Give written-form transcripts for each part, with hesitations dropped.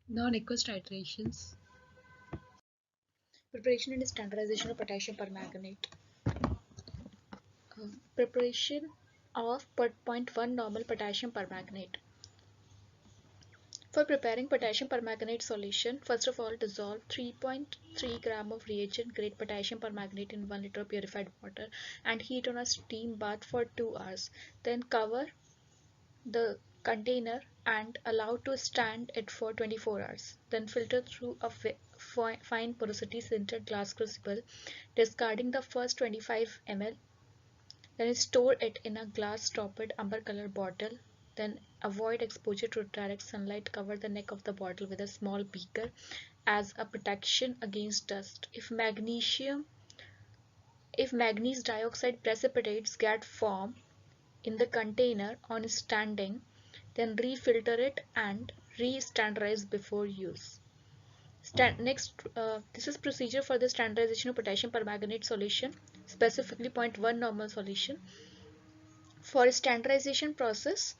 Non-aqueous titrations. Preparation and standardization of potassium permanganate. Preparation of 0.1 normal potassium permanganate. For preparing potassium permanganate solution, first of all dissolve 3.3 gram of reagent grade potassium permanganate in 1 liter of purified water and heat on a steam bath for 2 hours. Then cover the container and allow to stand it for 24 hours. Then filter through a fine porosity sintered glass crucible, discarding the first 25 ml. Then store it in a glass topped amber color bottle. Then avoid exposure to direct sunlight. Cover the neck of the bottle with a small beaker as a protection against dust. If manganese dioxide precipitates get form in the container on standing, then refilter it and re-standardize before use. This is procedure for the standardization of potassium permanganate solution, specifically 0.1 normal solution. For standardization process,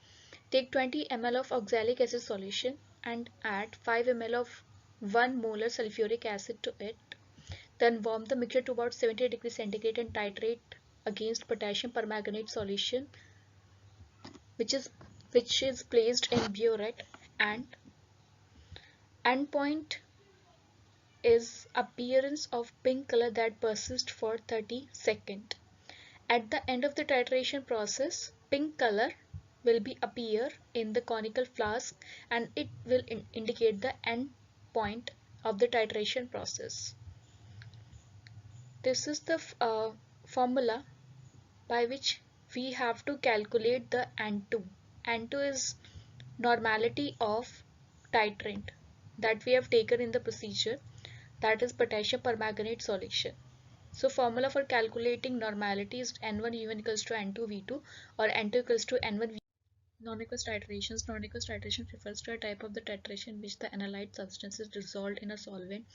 take 20 ml of oxalic acid solution and add 5 ml of 1 molar sulfuric acid to it. Then warm the mixture to about 70 degrees centigrade and titrate against potassium permanganate solution, which is placed in burette, and endpoint is appearance of pink color that persists for 30 seconds. At the end of the titration process, pink color will be appear in the conical flask and it will indicate the end point of the titration process. This is the formula by which we have to calculate the N2. N2 is normality of titrant that we have taken in the procedure, that is potassium permanganate solution. So formula for calculating normality is N1 equals to N2V2 or N2 equals to N1V2. Non-aqueous titrations. Non-aqueous titration refers to a type of the titration in which the analyte substance is dissolved in a solvent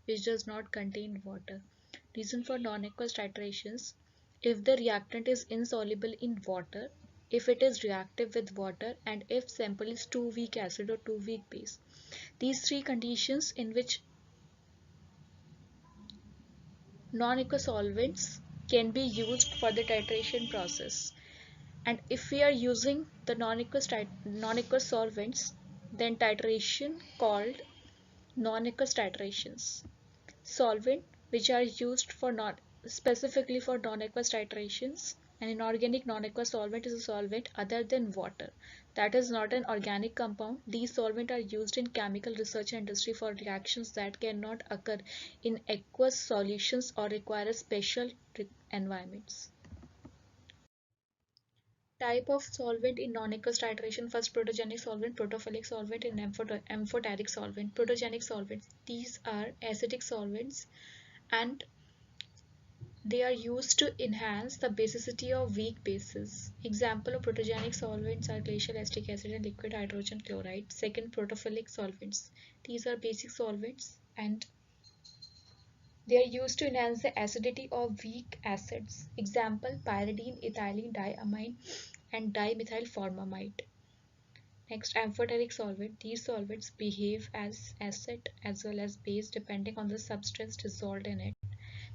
which does not contain water. Reason for non-aqueous titrations: if the reactant is insoluble in water, if it is reactive with water, and if sample is too weak acid or too weak base. These three conditions in which non-aqueous solvents can be used for the titration process. And if we are using the non-aqueous solvents, then titration called non-aqueous titrations. Solvent which are used for specifically for non-aqueous titrations. An inorganic non-aqueous solvent is a solvent other than water that is not an organic compound. These solvents are used in chemical research industry for reactions that cannot occur in aqueous solutions or require special environments. Type of solvent in non-aqueous titration: first, protogenic solvent, protophilic solvent, and amphoteric solvent. Protogenic solvents, these are acidic solvents and they are used to enhance the basicity of weak bases. Example of protogenic solvents are glacial acetic acid and liquid hydrogen chloride. Second, protophilic solvents, these are basic solvents and they are used to enhance the acidity of weak acids. Example, pyridine, ethylene diamine, and dimethylformamide. Next, amphoteric solvent. These solvents behave as acid as well as base depending on the substance dissolved in it.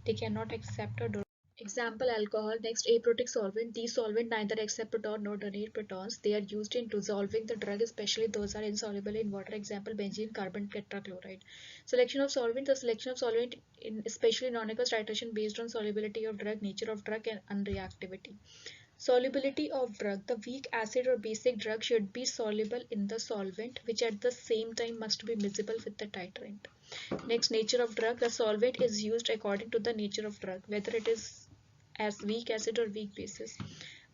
They cannot accept or donate. Example, alcohol. Next, aprotic solvent. These solvents neither accept proton nor donate protons. They are used in dissolving the drug, especially those are insoluble in water. Example, benzene, carbon tetrachloride. Selection of solvent. The selection of solvent in especially non-aqueous titration based on solubility of drug, nature of drug, and unreactivity. Solubility of drug. The weak acid or basic drug should be soluble in the solvent, which at the same time must be miscible with the titrant. Next, nature of drug. The solvent is used according to the nature of drug, whether it is as weak acid or weak bases.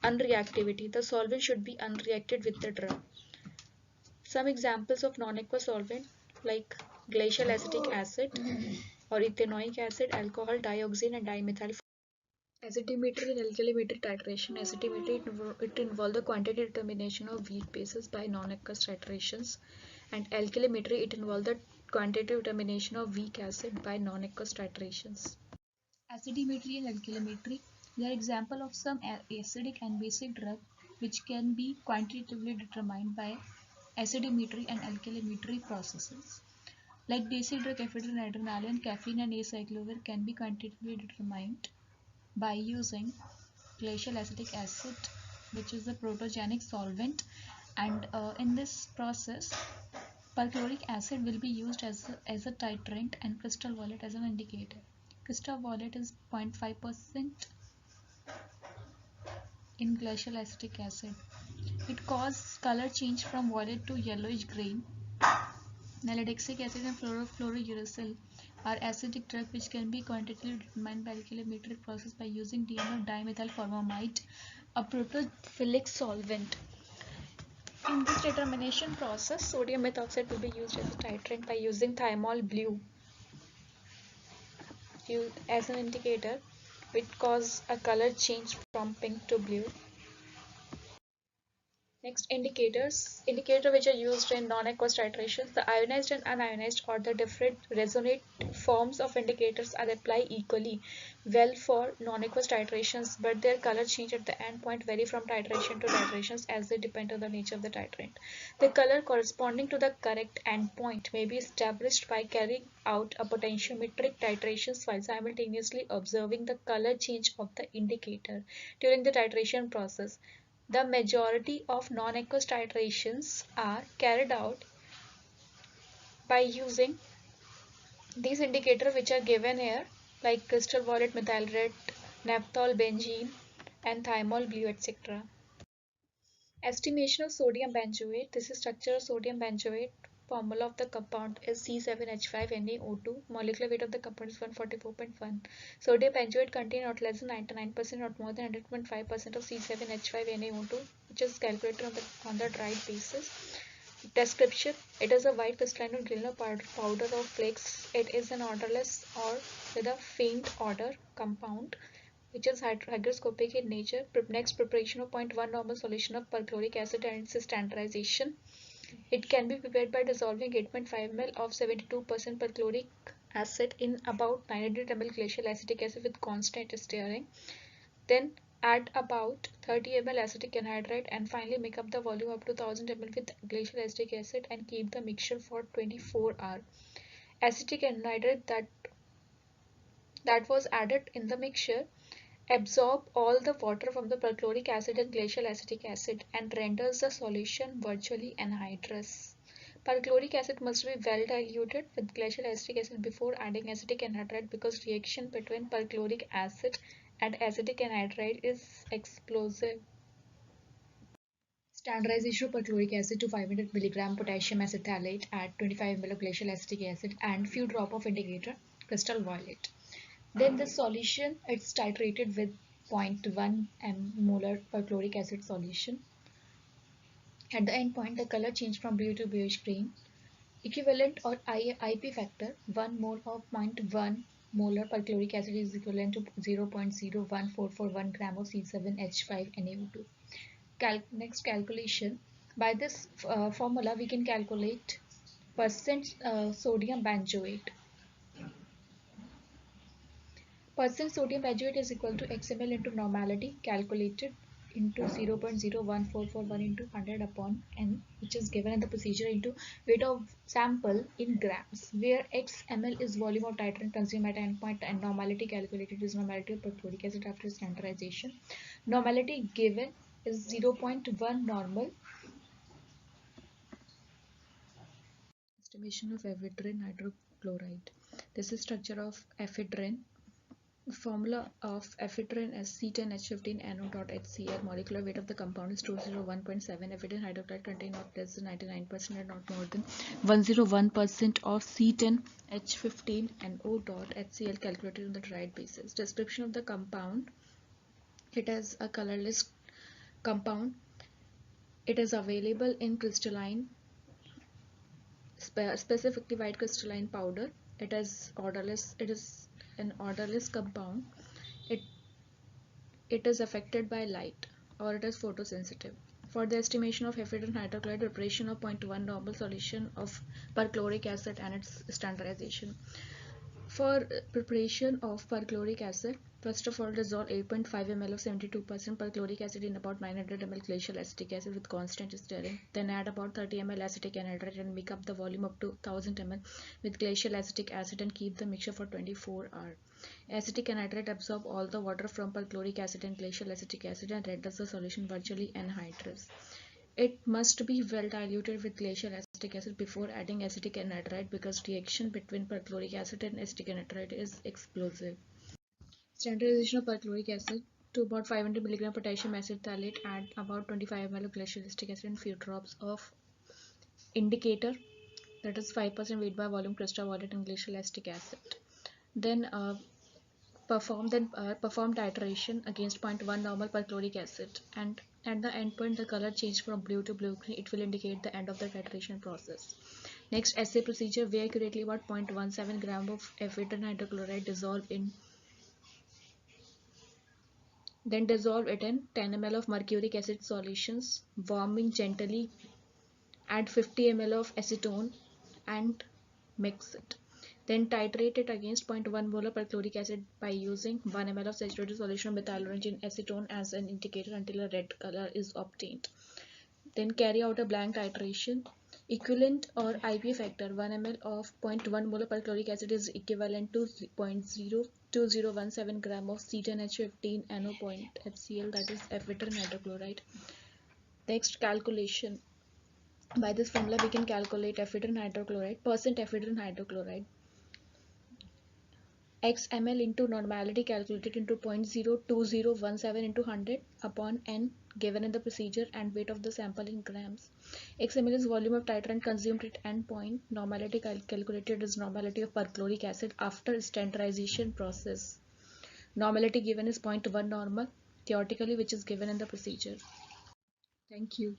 Unreactivity. The solvent should be unreacted with the drug. Some examples of non-aqueous solvent like glacial acetic acid or ethanoic acid, alcohol, dioxane, and dimethyl. Acidimetry and alkalimetry titration. Acidimetry, it involves the quantity determination of weak bases by non-aqueous titrations, and alkalimetry, it involves the quantitative determination of weak acid by non-aqueous titrations. Acidimetry and alkalimetry, they are examples of some acidic and basic drug which can be quantitatively determined by acidimetry and alkalimetry processes. Like basic drug ephedrine, adrenaline, caffeine, and acyclovir can be quantitatively determined by using glacial acetic acid, which is a protogenic solvent, and in this process perchloric acid will be used as a titrant and crystal violet as an indicator. Crystal violet is 0.5% in glacial acetic acid. It causes color change from violet to yellowish green. Nalidixic acid and fluorouracil are acidic drugs which can be quantitatively determined by calorimetric process by using DM dimethylformamide, a protophilic solvent. In this determination process, sodium methoxide will be used as a titrant by using thymol blue as an indicator, which causes a color change from pink to blue. Next, indicator which are used in non-aqueous titrations. The ionized and unionized or the different resonate forms of indicators are applied equally well for non-aqueous titrations, but their color change at the end point vary from titration to titrations as they depend on the nature of the titrant. The color corresponding to the correct end point may be established by carrying out a potentiometric titrations while simultaneously observing the color change of the indicator during the titration process. The majority of non-aqueous titrations are carried out by using these indicators which are given here, like crystal violet, methyl red, naphthol benzene, and thymol blue, etc. Estimation of sodium benzoate. This is structure of sodium benzoate. Formula of the compound is C7H5NaO2. Molecular weight of the compound is 144.1. Sodium benzoate contains not less than 99%, not more than 100.5% of C7H5NaO2, which is calculated on the dried basis. Description: it is a white crystalline or granular powder of flakes. It is an odorless or with a faint odor compound which is hygroscopic in nature. Next, preparation of 0.1 normal solution of perchloric acid and its standardization. It can be prepared by dissolving 8.5 ml of 72% perchloric acid in about 900 ml glacial acetic acid with constant stirring. Then add about 30 ml acetic anhydride and finally make up the volume up to 1000 ml with glacial acetic acid and keep the mixture for 24 hours. Acetic anhydride that was added in the mixture absorb all the water from the perchloric acid and glacial acetic acid and renders the solution virtually anhydrous. Perchloric acid must be well diluted with glacial acetic acid before adding acetic anhydride because reaction between perchloric acid and acetic anhydride is explosive. Standardization of perchloric acid to 500 mg potassium acetylate at 25 ml of glacial acetic acid and few drop of indicator crystal violet. Then the solution it's titrated with 0.1 molar perchloric acid solution. At the end point, the color changed from blue to bluish green. Equivalent or IP factor 1 mole of 0.1 molar perchloric acid is equivalent to 0.01441 gram of C7H5NaO2. Next calculation. By this formula, we can calculate percent sodium benzoate. Percent sodium benzoate is equal to xml into normality calculated into 0.01441 into 100 upon n, which is given in the procedure, into weight of sample in grams, where x ml is volume of titrant consumed at endpoint and normality calculated is normality of perchloric acid after standardization. Normality given is 0.1 normal. Estimation of ephedrine hydrochloride. This is structure of ephedrine. Formula of ephedrine is C10H15NO.HCl. Molecular weight of the compound is 201.7. Ephedrine hydrochloride contains not less than 99% and not more than 101% of C10H15NO.HCl calculated on the dried basis. Description of the compound. It is a colorless compound. It is available in crystalline, specifically white crystalline powder. It is odorless. It is an odorless compound. It is affected by light or it is photosensitive. For the estimation of ephedrine hydrochloride, preparation of 0.1 normal solution of perchloric acid and its standardization. For preparation of perchloric acid, First of all, dissolve 8.5 ml of 72% perchloric acid in about 900 ml glacial acetic acid with constant stirring. Then add about 30 ml acetic anhydride and make up the volume up to 1000 ml with glacial acetic acid and keep the mixture for 24 hours. Acetic anhydride absorbs all the water from perchloric acid and glacial acetic acid and renders the solution virtually anhydrous. It must be well diluted with glacial acetic acid before adding acetic anhydride because reaction between perchloric acid and acetic anhydride is explosive. Standardization of perchloric acid to about 500 mg potassium acid phthalate, add about 25 ml of glacial acetic acid and few drops of indicator, that is 5% weight by volume crystal violet and glacial acetic acid. Then perform titration against 0.1 normal perchloric acid, and at the end point the color changed from blue to blue green. It will indicate the end of the titration process. Next assay procedure: weigh accurately about 0.17 gram of ephedrine hydrochloride, then dissolve it in 10 ml of mercuric acid solutions, warming gently. Add 50 ml of acetone and mix it. Then titrate it against 0.1 molar perchloric acid by using 1 ml of saturated solution of methyl acetone as an indicator until a red color is obtained. Then carry out a blank titration. Equivalent or IPA factor: 1 ml of 0.1 molar perchloric acid is equivalent to 0.02017 gram of C10H15 NO.HCl, that is ephedrine hydrochloride. Next, calculation. By this formula we can calculate ephedrine hydrochloride, x ml into normality calculated into 0.02017 into 100 upon n given in the procedure and weight of the sample in grams. X ml is volume of titrant consumed at end point. Normality calculated is normality of perchloric acid after standardization process. Normality given is 0.1 normal theoretically, which is given in the procedure. Thank you.